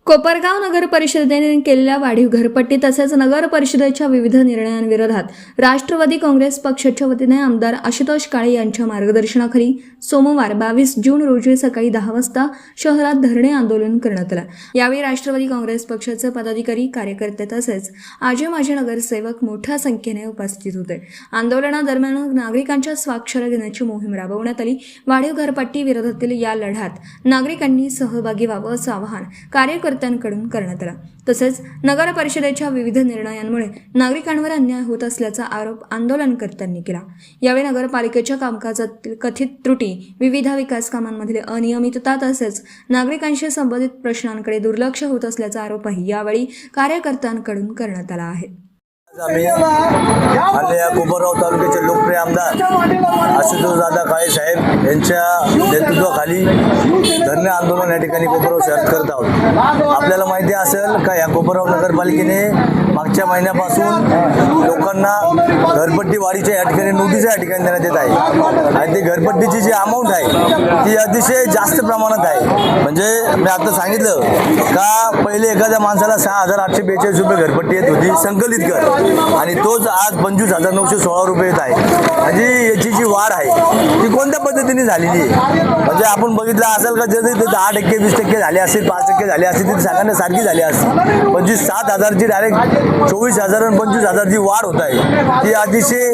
कोपरगाव नगर परिषदेने केलेल्या वाढीव घरपट्टी तसेच नगर परिषदेच्या विविध निर्णयांविरोधात राष्ट्रवादी काँग्रेस पक्षाच्या वतीने आमदार आशुतोष काळे यांच्या मार्गदर्शनाखाली सोमवार 22 जून रोजी सकाळी 10 वाजता शहरात धरणे आंदोलन करण्यात आलं। यावेळी राष्ट्रवादी काँग्रेस पक्षाचे पदाधिकारी, कार्यकर्ते तसेच माजी नगरसेवक मोठ्या संख्येने उपस्थित होते। आंदोलनादरम्यान नागरिकांच्या स्वाक्षऱ्या घेण्याची मोहीम राबवण्यात आली। वाढीव घरपट्टी विरोधातील या लढ्यात नागरिकांनी सहभागी व्हावं असं आवाहन कार्यकर्त्यांकडून करण्यात आला। तसेच नगर परिषदेच्या विविध निर्णयांमुळे नागरिकांवर अन्याय होत असल्याचा आरोप आंदोलनकर्त्यांनी केला। यावेळी नगरपालिकेच्या कामकाजातील कथित त्रुटी, विविध विकास कामांमधील अनियमितता तसेच नागरिकांशी संबंधित प्रश्नांकडे दुर्लक्ष होत असल्याचा आरोपही यावेळी कार्यकर्त्यांकडून करण्यात आला आहे। आम्ही या कोपरगाव तालुक्याचे लोकप्रिय आमदार आशुतोष दादा काळे साहेब यांच्या नेतृत्वाखाली धरणे आंदोलन या ठिकाणी कोपरगाव शहरात करत आहोत। आपल्याला माहिती असेल का या कोपरगाव नगरपालिकेने मागच्या महिन्यापासून लोकांना घरपट्टी वाढीच्या या ठिकाणी नोटीस या ठिकाणी देण्यात येत आहे आणि ती घरपट्टीची जी अमाऊंट आहे ती अतिशय जास्त प्रमाणात आहे। म्हणजे मी आता सांगितलं का पहिले एखाद्या माणसाला 6,842 रुपये घरपट्टी येत होती संकलित कर आणि तोच आज 25,916 रुपये येत आहे। म्हणजे याची जी वाढ आहे ती कोणत्या पद्धतीने झालेली आहे? म्हणजे आपण बघितलं असेल का जरी 10%, 20% झाले असेल, 5% झाले असेल ती सगळ्यांना सारखी झाली असती, पण जी 7,000ची डायरेक्ट 24,000 आणि 25,000 जी वाढ होत आहे ती अतिशय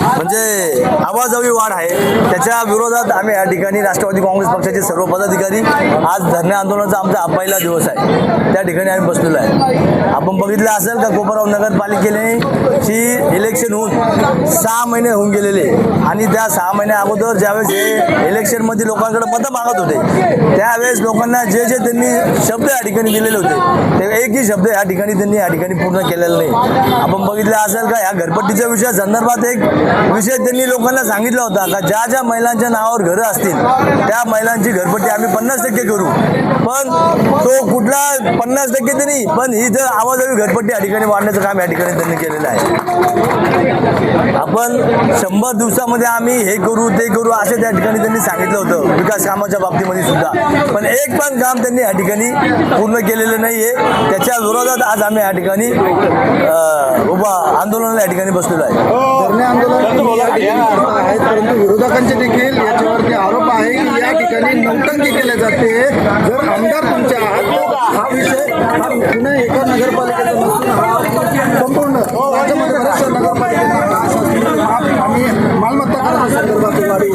म्हणजे आवाजावी वाढ आहे। त्याच्या विरोधात आम्ही या ठिकाणी राष्ट्रवादी काँग्रेस पक्षाचे सर्व पदाधिकारी आज धरणे आंदोलनाचा आमचा हा पहिला दिवस आहे, त्या ठिकाणी आम्ही बसलेलो आहे। आपण बघितलं असेल का कोपरगाव नगरपालिकेने ही इलेक्शन होऊन 6 महिने होऊन गेलेले आणि त्या 6 महिन्या अगोदर ज्यावेळेस हे इलेक्शनमध्ये लोकांकडे मतं मागत होते त्यावेळेस लोकांना जे त्यांनी शब्द या ठिकाणी दिलेले होते ते एकही शब्द या ठिकाणी पूर्ण केलेला नाही। आपण बघितलं असेल का या घरपट्टीच्या विषया संदर्भात एक विषय त्यांनी लोकांना सांगितला होता का ज्या महिलांच्या नावावर घरं असतील त्या महिलांची घरपट्टी आम्ही 50% करू, पण तो कुठला 50% नाही, पण ही जर आवाजावी घरपट्टी या ठिकाणी वाढण्याचं काम या ठिकाणी त्यांनी केलेलं आहे। आपण 100 दिवसामध्ये आम्ही हे करू ते करू असे त्या ठिकाणी त्यांनी सांगितलं होतं विकास कामाच्या बाबतीमध्ये सुद्धा, पण एक पण काम त्यांनी या ठिकाणी पूर्ण केलेलं नाहीये। त्याच्या विरोधात आज आम्ही या ठिकाणी आंदोलनाला या ठिकाणी बसलेलो आहे। धरणे आंदोलन आहेत, परंतु विरोधकांचे देखील याच्यावरती आरोप आहे की या ठिकाणी नौटंकी केली जाते। जर आमदार तुमच्या आहात हा विषय पुन्हा एका नगरपालिकेचा नसून हा संपूर्ण राज्यामध्ये बऱ्याचशा नगरपालिकेने आम्ही मालमत्ता करायच्या संदर्भात वाढी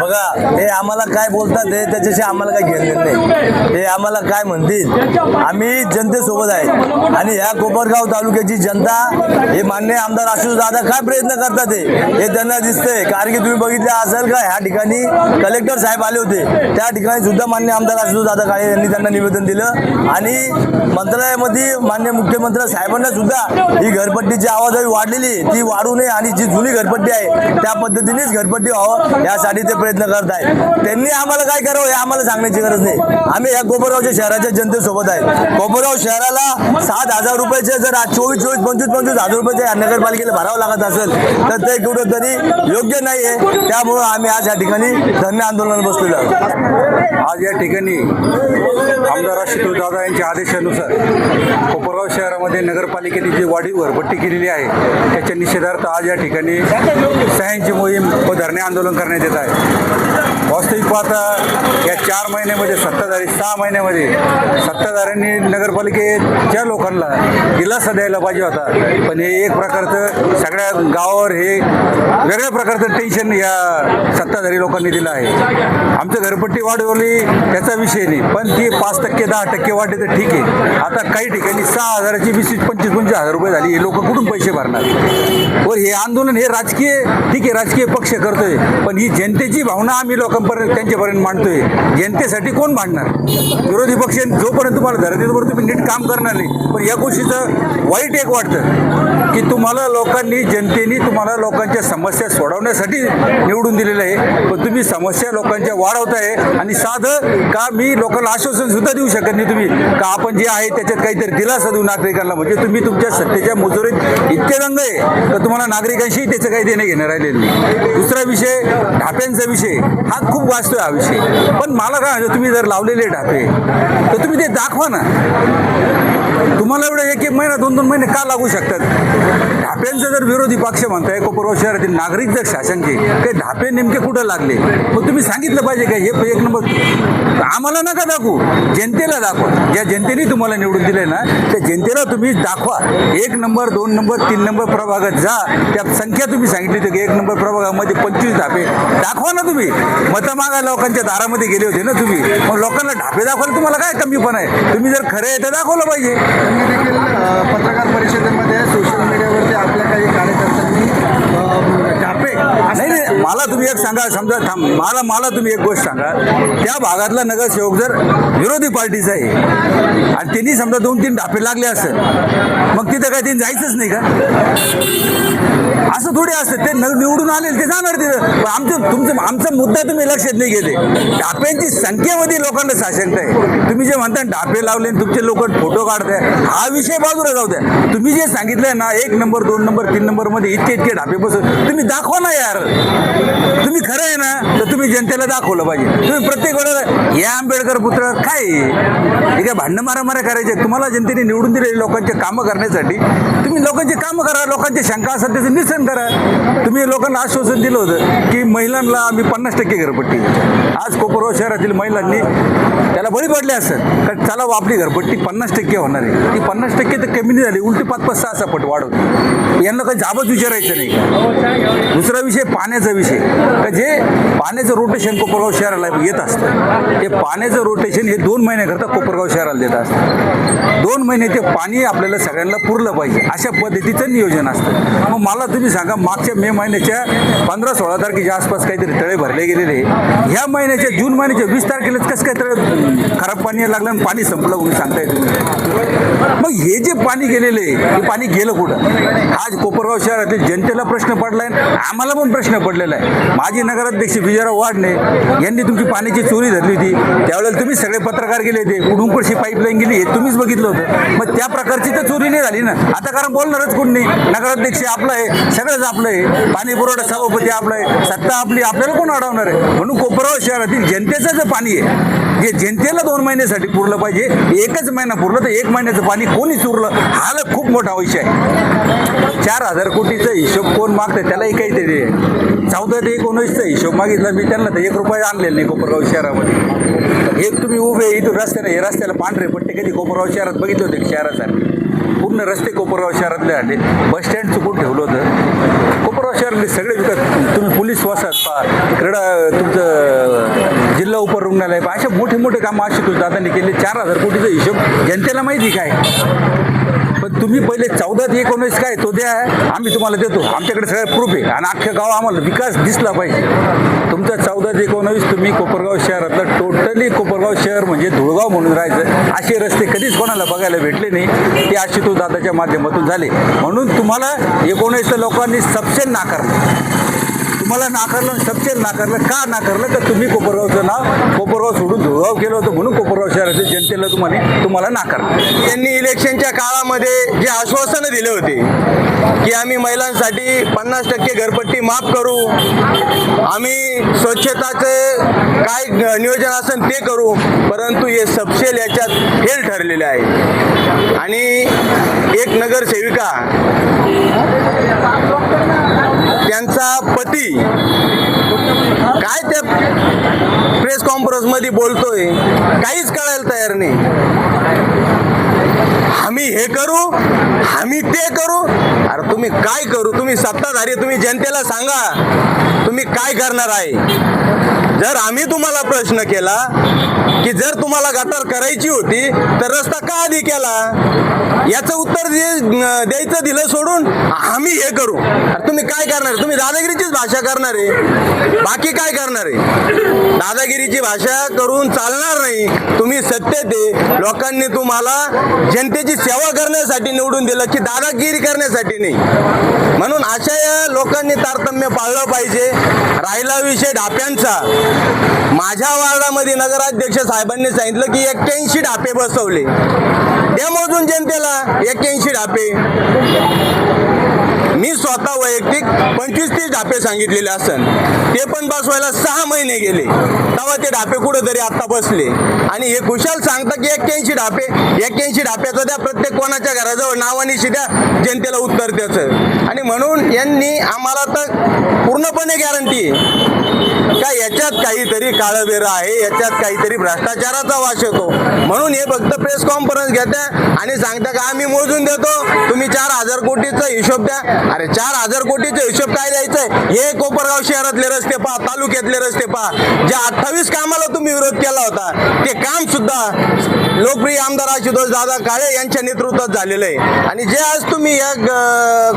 बघा, हे आम्हाला काय बोलतात हे त्याच्याशी आम्हाला काही घेणं नाही। हे आम्हाला काय म्हणतील, आम्ही जनतेसोबत आहे आणि ह्या कोपरगाव तालुक्याची जनता हे मान्य आमदार आशुतोष दादा काय प्रयत्न करतात हे त्यांना दिसतंय। कारण की तुम्ही बघितलं असेल का ह्या ठिकाणी कलेक्टर साहेब आले होते, त्या ठिकाणी सुद्धा मान्य आमदार आशुतोष दादा काळे यांनी त्यांना निवेदन दिलं आणि मंत्रालयामध्ये मान्य मुख्यमंत्री साहेबांना सुद्धा ही घरपट्टीची आवाजावी वाढलेली ती वाढू नये आणि जी जुनी घरपट्टी आहे त्या पद्धतीनेच घरपट्टी व्हावं यासाठी ते प्रयत्न करत आहेत। त्यांनी आम्हाला काय करावं हे आम्हाला सांगण्याची गरज नाही। आम्ही या कोपरगावच्या शहराच्या जनतेसोबत आहे। कोपरगाव शहराला 7,000 रुपयाचे जर आज 25,000 रुपयाचे नगरपालिकेला भरावं लागत असेल तर ते कुठंतरी योग्य नाही आहे। त्यामुळं आम्ही आज या ठिकाणी धरणे आंदोलन बसलेलो आहोत। आज या ठिकाणी आमदार आशुतोष दादा यांच्या आदेशानुसार कोपरगाव शहरामध्ये नगरपालिकेने जी वाढीव घरपट्टी केलेली आहे त्याच्या निषेधार्थ आज या ठिकाणी सह्यांची मोहीम व धरणे आंदोलन करण्यात येत आहे। वास्तविक पाहता या 4 महिन्यामध्ये 6 महिन्यामध्ये सत्ताधाऱ्यांनी नगरपालिकेच्या लोकांना दिलासा द्यायला पाहिजे होता, पण हे एक प्रकारचं सगळ्या गावावर हे वेगळ्या प्रकारचं टेन्शन या सत्ताधारी लोकांनी दिलं आहे। आमचं घरपट्टी वाढवली त्याचा विषय नाही, पण ती 5%, 10% वाढली तर ठीक आहे। आता काही ठिकाणी 6,000ची 25,000 रुपये झाली, हे लोक कुठून पैसे भरणार? व हे आंदोलन हे राजकीय ठीक आहे, राजकीय पक्ष करतोय, पण ही जनतेची भावना आम्ही लोकांपर्यंत त्यांच्यापर्यंत मांडतोय। जनतेसाठी कोण मांडणार? विरोधी पक्ष जोपर्यंत तुम्हाला धरते तोपर्यंत तुम्ही नीट काम करणार नाही। पण या गोष्टीचं वाईट एक वाटतं की तुम्हाला लोकांनी, जनतेने तुम्हाला लोकांच्या समस्या सोडवण्यासाठी निवडून दिलेलं आहे, पण तुम्ही समस्या लोकांच्या वाढवताय. आणि साधं का मी लोकांना आश्वासन सुद्धा देऊ शकत नाही तुम्ही का आपण जे आहे त्याच्यात काहीतरी दिलासा देऊ नागरिकांना. म्हणजे तुम्ही तुमच्या सत्तेच्या मुजोरीत इतके रंग आहे तर तुम्हाला नागरिकांशी त्याचं काही देणं घेणं राहिलेलं नाही. दुसरा विषय ढाप्यांचा विषय, हा खूप वाचतोय हा विषय. पण मला काय म्हणजे तुम्ही जर लावलेले ढापे तर तुम्ही ते दाखवा ना. तुम्हाला एवढं 1-1 महिना 2-2 महिने का लागू शकतात? ढाप्यांचा जर विरोधी पक्ष म्हणताय कोपरगाव शहरातील नागरिक जर शासनचे काही ढापे नेमके कुठं लागले मग तुम्ही सांगितलं पाहिजे का हे 1 नंबर. आम्हाला नका दाखवू, जनतेला दाखवा. ज्या जनतेने तुम्हाला निवडून दिले ना त्या जनतेला तुम्ही दाखवा. 1 नंबर 2 नंबर 3 नंबर प्रभागात जा, त्या संख्या तुम्ही सांगितली होती की 1 नंबर प्रभागामध्ये 25 ढापे दाखवा ना. तुम्ही मतं मागायला लोकांच्या दारामध्ये गेले होते ना तुम्ही, मग लोकांना ढापे दाखवायला तुम्हाला काय कमीपणा आहे? तुम्ही जर खरं आहे तर दाखवलं पाहिजे. त्यांनी देखील पत्रकार परिषदेमध्ये सोशल मीडियावरती आपल्या काही कार्यकर्त्यांनी ढापे नाही, मला तुम्ही एक सांगा, समजा मला तुम्ही एक गोष्ट सांगा, त्या भागातला नगरसेवक जर विरोधी पार्टीचा आहे आणि त्यांनी समजा 2-3 ढापे लागले असेल मग तिथं काय त्यांनी जायचंच नाही का? असं थोडी असतं. ते निवडून आले ते जाणार तिथं. पण आमचा मुद्दा तुम्ही लक्षात नाही घेते. ढाप्यांची संख्येमध्ये लोकांना साशंकता आहे. तुम्ही जे म्हणता ढापे लावले तुमचे लोक फोटो काढताय, हा विषय बाजूला जाऊ द्या. तुम्ही जे सांगितलंय ना 1 नंबर 2 नंबर 3 नंबर मध्ये इतके ढापे बसून तुम्ही दाखवा ना यार. तुम्ही खरं आहे ना तर तुम्ही जनतेला दाखवलं पाहिजे. तुम्ही प्रत्येक वेळेला या आंबेडकर पुत्र काय हे काय भांडणं मारामाऱ्या करायचे? तुम्हाला जनतेने निवडून दिलेले लोकांचे कामं करण्यासाठी तुम्ही लोकांचे कामं करा. लोकांच्या शंका असतात त्याचं निरसन करा. तुम्ही लोकांना आश्वासन दिलं होतं की महिलांना आम्ही 50% घरपट्टी. आज कोपरगाव शहरातील महिलांनी त्याला बळी पडले असतात कारण चला आपली घरपट्टी 50% होणार आहे. ती 50% तर कमी नाही झाली, उलटी 5-5, 6 पट वाढवते. यांना काही जाबच विचारायचं नाही. दुसरा विषय पाण्याचा विषय, का जे पाण्याचं रोटेशन कोपरगाव शहराला येत असतं ते पाण्याचं रोटेशन हे 2 महिन्याकरता कोपरगाव शहराला देत असतं. 2 महिने ते पाणी आपल्याला सगळ्यांना पुरलं पाहिजे अशा पद्धतीचं नियोजन असतं. मग मला तुम्ही सांगा, मागच्या मे महिन्याच्या 15-16 तारखेच्या आसपास काहीतरी तळे भरले गेलेले, ह्या महिन्याच्या जून महिन्याच्या 20 तारखेलाच कसं काय तळे खराब पाणी लागलं आणि पाणी संपलं म्हणून सांगताय तुम्ही? मग हे जे पाणी गेलेलं आहे हे पाणी गेलं कुठं? आज कोपरगाव शहरातील जनतेला प्रश्न पडलाय, आम्हाला पण प्रश्न पडलेला आहे. माजी नगराध्यक्ष विजयराव वाडणे यांनी तुमची पाण्याची चोरी धरली होती, त्यावेळेला तुम्ही सगळे पत्रकार गेले होते. कुठून कुठची पाईपलाईन गेली हे तुम्हीच बघितलं होतं. मग त्या प्रकारची तर चोरी नाही झाली ना. आता कारण बोलणारच कोण नाही. नगराध्यक्ष आपलं आहे, सगळंच आपलं आहे, पाणी पुरवठा सभापती आपला आहे, सत्ता आपली, आपल्याला कोण अडवणार आहे? म्हणून कोपरगाव शहरातील जनतेचं जे पाणी आहे जे जनतेला 2 महिन्यासाठी पुरलं पाहिजे, 1च महिना पुरलं तर 1 महिन्याचं पाणी कोणीच उरलं, हा खूप मोठा विषय आहे. 4,000 कोटीचा हिशोब कोण मागतं त्यालाही काहीतरी 14 ते 19चा हिशोब मागितला मी त्यांना तर 1 रुपया आणलेला नाही कोपरगाव शहरामध्ये. एक तुम्ही उभे इथून रस्त्याने हे रस्त्याला पांढरे पट्टे कधी कोपरगाव शहरात बघितले होते? शहरासारखे पूर्ण रस्ते कोपरगाव शहरातले आले. बस स्टँड चुकून ठेवलं होतं. कोपरगाव शहरातले सगळे विकत, तुम्ही पोलीस वसाहत पहा, क्रीडा तुमचं जिल्हा उपरुग्णालय पहा, अशा मोठे मोठे कामं आशुतोष दादांनी केले. 4,000 कोटीचा हिशोब जनतेला माहिती काय? पण तुम्ही पहिले 14 ते 19 काय तो द्या, आम्ही तुम्हाला देतो. आमच्याकडे सगळं प्रूफ आहे आणि अख्ख्या गाव आम्हाला विकास दिसला पाहिजे. तुमचा 14 ते 19 तुम्ही कोपरगाव शहरातलं टोटली कोपरगाव शहर म्हणजे धुळगाव म्हणून राहायचं असे रस्ते कधीच कोणाला बघायला भेटले नाही. ते आशुतोष दादाच्या माध्यमातून झाले. म्हणून तुम्हाला 19 लोकांनी सबसेल नाकारलं. तुम्हाला नाकारलं, सबसेल नाकारलं. का नाकारलं? तर तुम्ही कोपरगावचं नाव कोपरगाव सोडून धुळगाव केलं होतं म्हणून कोपरगाव शहराच्या जनतेला तुम्हाला नाकारलं. त्यांनी इलेक्शनच्या काळामध्ये जे आश्वासनं दिले होते की आम्ही महिलांसाठी 50% घरपट्टी माफ करू, आम्ही स्वच्छताचं काय नियोजन असेल ते करू, परंतु हे सबसेल याच्यात फेल ठरलेले आहे. आणि एक नगरसेविका त्यांचा पती काय त्या प्रेस कॉन्फरन्समध्ये बोलतोय काहीच कळायला तयार नाही. आम्ही हे करू, आम्ही ते करू. अरे तुम्ही काय करू? तुम्ही सत्ताधारी, तुम्ही जनतेला सांगा तुम्ही काय करणार आहे. जर आम्ही तुम्हाला प्रश्न केला की जर तुम्हाला गटार करायची होती तर रस्ता का आधी केला, याचं उत्तर द्यायचं दिलं सोडून आम्ही हे करू. तुम्ही काय करणार? तुम्ही दादागिरीचीच भाषा करणार आहे, बाकी काय करणार आहे? दादागिरीची भाषा करून चालणार नाही. तुम्ही सत्तेत आहे, लोकांनी तुम्हाला जनतेची सेवा सेवा करण्यासाठी निवडून दिलं की दादागिरी करण्यासाठी नाही. म्हणून अशा या लोकांनी तारतम्य पाळलं पाहिजे. राहिला विषय ढाप्यांचा, माझ्या वार्डामध्ये नगराध्यक्ष साहेबांनी सांगितलं की 81 ढापे बसवले. त्या मोजून जनतेला 81 ढापे. मी स्वतः वैयक्तिक 25-30 ढापे सांगितलेले असन, ते पण बसवायला 6 महिने गेले. तेव्हा ते ढापे कुठेतरी आता बसले. आणि हे खुशाल सांगता की 81 ढापे, 81 ढाप्याचं द्या प्रत्येक कोणाच्या घराजवळ नावानिशी द्या जनतेला उत्तर त्याचं. आणि म्हणून यांनी आम्हाला तर पूर्णपणे गॅरंटी का याच्यात काहीतरी काळबेरं आहे, याच्यात काहीतरी भ्रष्टाचाराचा वास येतो. म्हणून हे फक्त प्रेस कॉन्फरन्स घेत्या आणि सांगता का आम्ही मोजून देतो, तुम्ही 4,000 कोटीचा हिशोब द्या. अरे 4,000 कोटीचा हिशोब काय द्यायचंय? हे कोपरगाव शहरातले रस्ते पहा, तालुक्यातले रस्ते पहा. ज्या 28 कामाला तुम्ही विरोध केला होता ते काम सुद्धा लोकप्रिय आमदार आशुतोष दादा काळे यांच्या नेतृत्वात झालेलं आहे. आणि जे आज तुम्ही या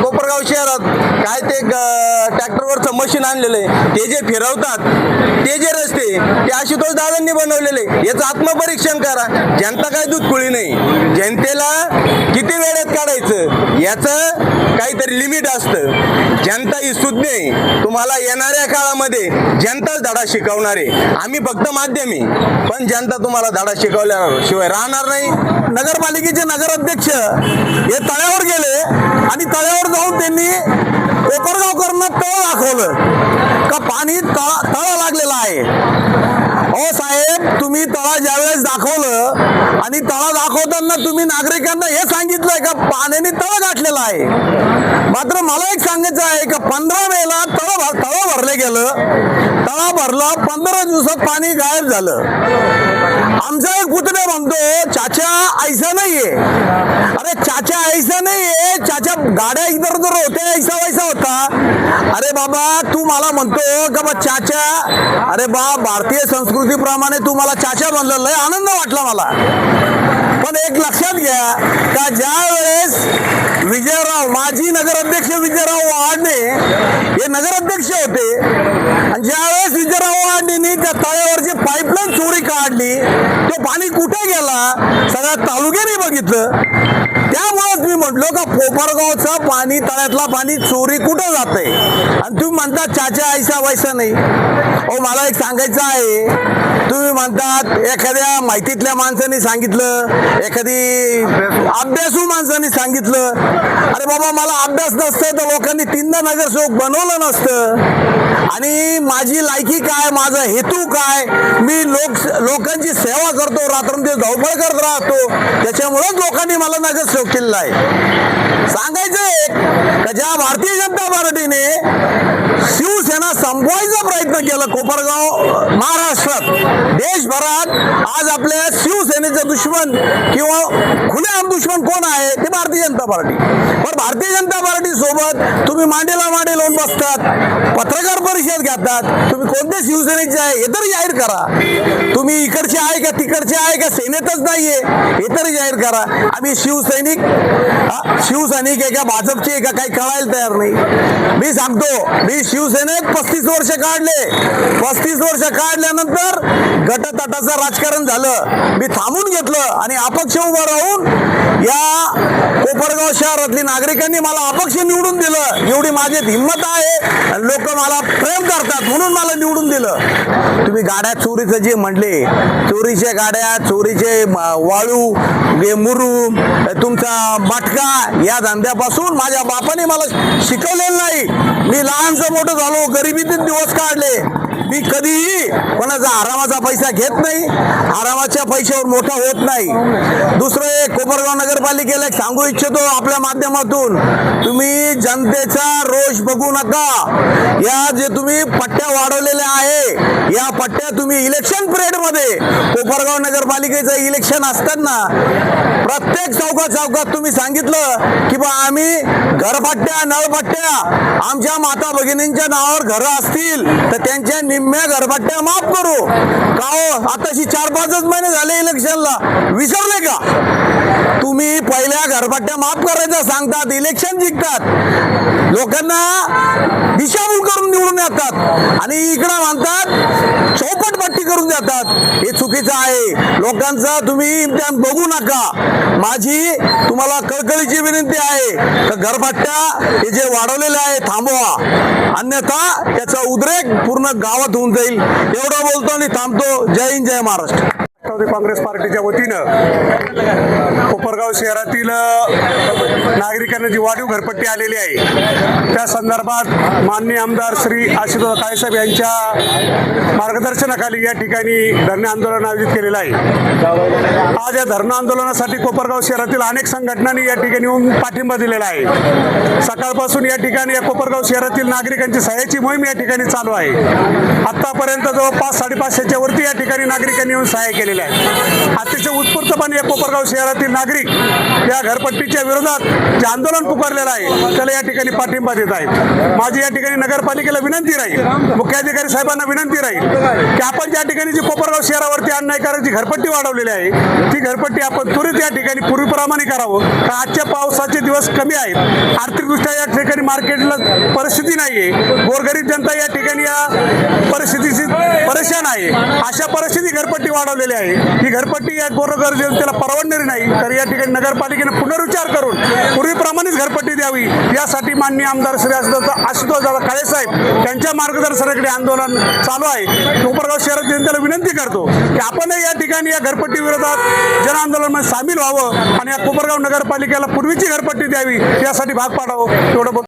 कोपरगाव शहरात काय ते ट्रॅक्टरवरचं मशीन आणलेलं आहे, ते जे फिरवतात, ते जे रस्ते ते आशुतोष दादांनी बनवलेले. याचं आत्मपरीक्षण करा. जनता काय दूध खुळी नाही. जनतेला किती वेळेत काढायचं याचं काहीतरी लिमिट असतं. जनता ही सुज्ञ आहे. तुम्हाला येणाऱ्या काळामध्ये जनताच धडा शिकवणार आहे. आम्ही फक्त माध्यमी, पण जनता तुम्हाला धडा शिकवल्याशिवाय राहणार नाही. नगरपालिकेचे नगराध्यक्ष हे तळ्यावर गेले आणि तळ्यावर जाऊन त्यांनी कोपरगावकरांना तळ दाखवलं का पाणी तळा लागलेला आहे. हो साहेब, तुम्ही तळा ज्यावेळेस दाखवलं आणि तळा दाखवताना तुम्ही नागरिकांना हे सांगितलंय का पाण्याने तळ गाठलेला आहे. मात्र मला एक सांगायचं आहे का 15 मेला तळ भरले गेलं, तळा भरला, 15 दिवसात पाणी गायब झालं. आमचा एक पुतण्या म्हणतो चाचा ऐसा नाहीये. अरे चाचा ऐसा नाहीये, चाचा गाड्या इधर उधर होते, ऐसा वैसा होता. अरे बाबा, तू मला म्हणतो का बा चाचा, अरे बा भारतीय संस्कृतीप्रमाणे तू मला चाचा म्हणलं, लय आनंद वाटला मला. पण एक लक्षात घ्या का ज्या वेळेस विजयराव, माजी नगराध्यक्ष विजयराव वहाडणे हे नगराध्यक्ष होते, आणि ज्यावेळेस विजयराव वहाडणेंनी त्या तळ्यावरची पाईपलाईन चोरी काढली, तो पाणी कुठे गेला सगळ्या तालुक्याने बघितलं. त्यामुळेच मी म्हटलो का कोपरगावचं पाणी, तळ्यातला पाणी चोरी कुठं जातंय. आणि तुम्ही म्हणता चाचा ऐसा वैसा नाही. हो, मला एक सांगायचं आहे, तुम्ही म्हणतात एखाद्या माहितीतल्या माणसाने सांगितलं, एखादी अभ्यासू माणसाने सांगितलं. अरे बाबा, मला अभ्यास नसतं तर लोकांनी 3दा नगरसेवक बनवलं नसतं. आणि माझी लायकी काय, माझा हेतू काय, मी लोकांची सेवा करतो, रात्रंदिवस धावपळ करत राहतो, त्याच्यामुळेच लोकांनी मला नगरसेवक केलेला आहे. सांगायचं एक का ज्या भारतीय जनता पार्टीने शिवसेना संपवायचा प्रयत्न केला कोपरगाव महाराष्ट्रात, देशभरात, आज आपल्या शिवसेनेचे दुश्मन किंवा खुलेआम दुश्मन कोण आहे ते भारतीय जनता पार्टी. पण भारतीय जनता पार्टी सोबत तुम्ही मांडीला मांडी लावून बसतात, पत्रकार परिषद घेतात. तुम्ही कोणत्या शिवसेनेचे आहे हे तरी जाहीर करा. तुम्ही इकडचे आहे का तिकडचे आहे का सेनेतच नाहीये हे तरी जाहीर करा. आम्ही शिवसैनिक आहे का भाजपचे आहे का काही कळायला तयार नाही. मी सांगतो, मी शिवसेनेत 35 वर्ष काढले. 35 वर्ष काढल्यानंतर गटतटाचं राजकारण झालं, मी थांबून घेतलं आणि अपक्ष उभं राहून या कोपरगाव शहरातली नागरिकांनी मला अपक्ष निवडून दिलं. एवढी माझ्यात हिंमत आहे आणि लोक मला प्रेम करतात म्हणून मला निवडून दिलं. तुम्ही गाड्या चोरीचं जे म्हणले, चोरीच्या गाड्या, चोरीचे वाळू, मुरुम, तुमचा मटका, या धंद्यापासून माझ्या बापाने मला शिकवलेलं नाही. मी लहानचं मोठं झालो, गरिबीतून दिवस काढले. मी कधीही कोणाचा आरामाचा पैसा घेत नाही, आरामाच्या पैशावर मोठा होत नाही. दुसरं एक कोपरगाव नगरपालिकेला एक सांगू इच्छितो आपल्या माध्यमातून, तुम्ही जनतेचा रोष बघू नका. या जे तुम्ही पट्ट्या वाढवलेल्या आहे, या पट्ट्या तुम्ही इलेक्शन पिरियड मध्ये, कोपरगाव नगरपालिकेचं इलेक्शन असताना प्रत्येक चौकात तुम्ही सांगितलं की बा आम्ही घरपट्ट्या, नळपट्ट्या, आमच्या माता भगिनींच्या नावावर घरं असतील तर त्यांच्या निम्म्या घरपट्ट्या माफ करू. का हो, आताशी 4-5 महिने झाले इलेक्शनला, विसरले का? तुम्ही पहिल्या घरपट्ट्या माफ करायचं सांगतात, इलेक्शन जिंकतात, लोकांना दिशाभूल करून निवडून येतात आणि इकडं म्हणतात चौपटपट्टी करून देतात. हे चुकीचं आहे. लोकांचा तुम्ही इम्तिहान बघू नका. माझी तुम्हाला कळकळीची विनंती आहे का घरपट्ट्या हे जे वाढवलेले आहे थांबवा, अन्यथा त्याचा उद्रेक पूर्ण गावात होऊन जाईल. एवढं बोलतो आणि थांबतो. जय हिंद, जय महाराष्ट्र. राष्ट्रवादी काँग्रेस पार्टीच्या वतीनं कोपरगाव शहरातील नागरिकांना जी वाढीव घरपट्टी आलेली आहे त्या संदर्भात माननीय आमदार श्री आशुतोष काळेसाहेब यांच्या मार्गदर्शनाखाली या ठिकाणी धरणे आंदोलन आयोजित केलेलं आहे. आज या धरणं आंदोलनासाठी कोपरगाव शहरातील अनेक संघटनांनी या ठिकाणी येऊन पाठिंबा दिलेला आहे. सकाळपासून या ठिकाणी या कोपरगाव शहरातील नागरिकांची सहाय्याची मोहीम या ठिकाणी चालू आहे. आतापर्यंत जवळपास 550च्या वरती या ठिकाणी नागरिकांनी येऊन सहाय्य केलेले आहे. अतिशय उत्स्फूर्तपणे या कोपरगाव शहरातील नागरिक या घरपट्टीच्या विरोधात जे आंदोलन पुकारलेलं आहे त्याला या ठिकाणी पाठिंबा देत आहेत. माझी या ठिकाणी नगरपालिकेला विनंती राहील, मुख्याधिकारी साहेबांना विनंती राहील की आपण ज्या ठिकाणी जी कोपरगाव शहरावरती अन्यायकारक घरपट्टी वाढवलेली आहे ती घरपट्टी आपण त्वरित या ठिकाणी पूर्वीप्रमाणे करावं. कारण आजच्या पावसाचे दिवस कमी आहेत, आर्थिकदृष्ट्या या ठिकाणी मार्केटला परिस्थिती नाहीये, गोरगरीब जनता या ठिकाणी या परिस्थितीची परेशान आहे. अशा परिस्थिती घरपट्टी वाढवलेली आहे. ही घरपट्टी या गोरगरीब जनतेला परवडणारी नाही, तर या ठिकाणी नगरपालिकेने पुनर्विचार करून पूर्वीप्रमाणेच घरपट्टी द्यावी यासाठी माननीय आमदार श्री आशुतोष दादा काळेसाहेब यांच्या मार्गदर्शनाकडे आंदोलन चालू आहे. कोपरगाव शहरात जनतेला विनंती करतो की आपणही या ठिकाणी या घरपट्टी विरोधात जन आंदोलनामध्ये सामील व्हावं आणि या कोपरगाव नगरपालिकेला पूर्वीची घरपट्टी द्यावी यासाठी भाग पाडावं. एवढं